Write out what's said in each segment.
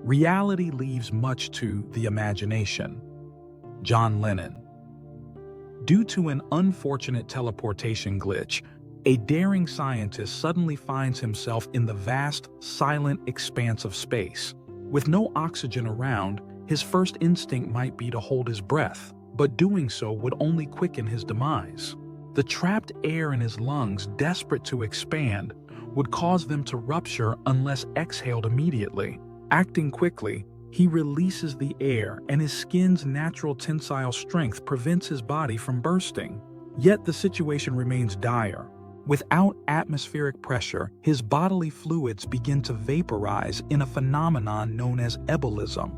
Reality leaves much to the imagination. John Lennon. Due to an unfortunate teleportation glitch, a daring scientist suddenly finds himself in the vast, silent expanse of space. With no oxygen around, his first instinct might be to hold his breath, but doing so would only quicken his demise. The trapped air in his lungs, desperate to expand, would cause them to rupture unless exhaled immediately. Acting quickly, he releases the air, and his skin's natural tensile strength prevents his body from bursting. Yet the situation remains dire. Without atmospheric pressure, his bodily fluids begin to vaporize in a phenomenon known as ebullism.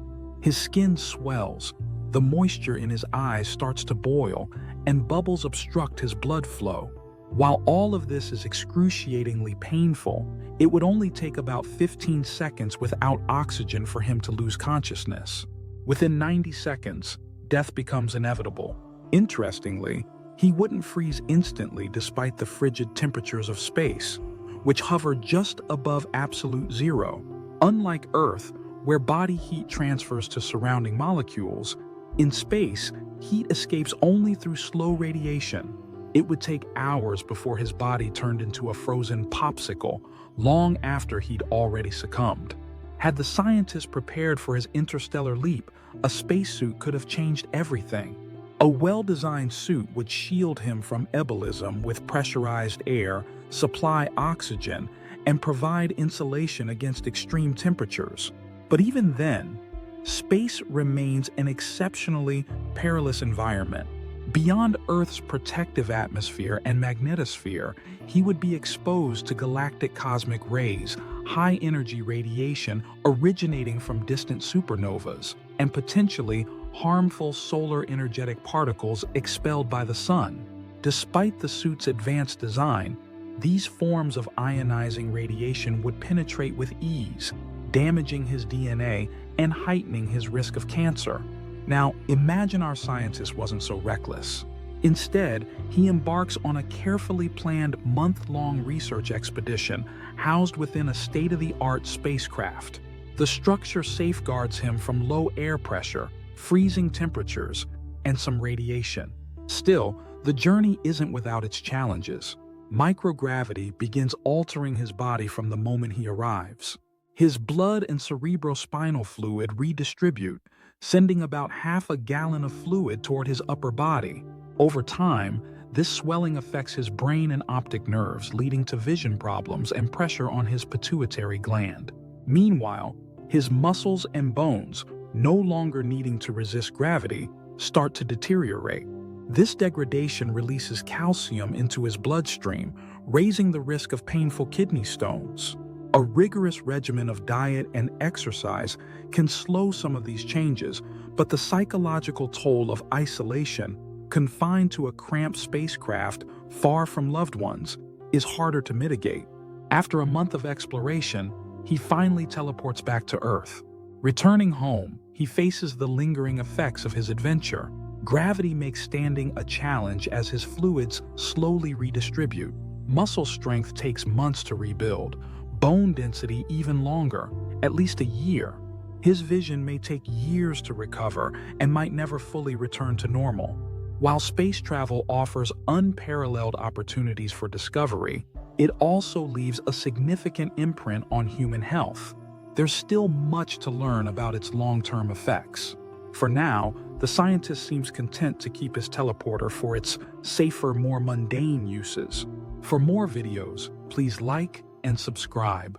His skin swells, the moisture in his eyes starts to boil, and bubbles obstruct his blood flow. While all of this is excruciatingly painful, it would only take about 15 seconds without oxygen for him to lose consciousness. Within 90 seconds, death becomes inevitable. Interestingly, he wouldn't freeze instantly despite the frigid temperatures of space, which hover just above absolute zero. Unlike Earth, where body heat transfers to surrounding molecules, in space, heat escapes only through slow radiation. It would take hours before his body turned into a frozen popsicle, long after he'd already succumbed. Had the scientist prepared for his interstellar leap, a spacesuit could have changed everything. A well-designed suit would shield him from ebullism with pressurized air, supply oxygen, and provide insulation against extreme temperatures. But even then, space remains an exceptionally perilous environment. Beyond Earth's protective atmosphere and magnetosphere, he would be exposed to galactic cosmic rays, high-energy radiation originating from distant supernovas, and potentially harmful solar energetic particles expelled by the sun. Despite the suit's advanced design, these forms of ionizing radiation would penetrate with ease, damaging his DNA and heightening his risk of cancer. Now, imagine our scientist wasn't so reckless. Instead, he embarks on a carefully planned month-long research expedition housed within a state-of-the-art spacecraft. The structure safeguards him from low air pressure, freezing temperatures, and some radiation. Still, the journey isn't without its challenges. Microgravity begins altering his body from the moment he arrives. His blood and cerebrospinal fluid redistribute, sending about half a gallon of fluid toward his upper body. Over time, this swelling affects his brain and optic nerves, leading to vision problems and pressure on his pituitary gland. Meanwhile, his muscles and bones, no longer needing to resist gravity, start to deteriorate. This degradation releases calcium into his bloodstream, raising the risk of painful kidney stones. A rigorous regimen of diet and exercise can slow some of these changes, but the psychological toll of isolation, confined to a cramped spacecraft far from loved ones, is harder to mitigate. After a month of exploration, he finally teleports back to Earth. Returning home, he faces the lingering effects of his adventure. Gravity makes standing a challenge as his fluids slowly redistribute. Muscle strength takes months to rebuild, bone density even longer, at least a year. His vision may take years to recover and might never fully return to normal. While space travel offers unparalleled opportunities for discovery, it also leaves a significant imprint on human health. There's still much to learn about its long-term effects. For now, the scientist seems content to keep his teleporter for its safer, more mundane uses. For more videos, please like and subscribe.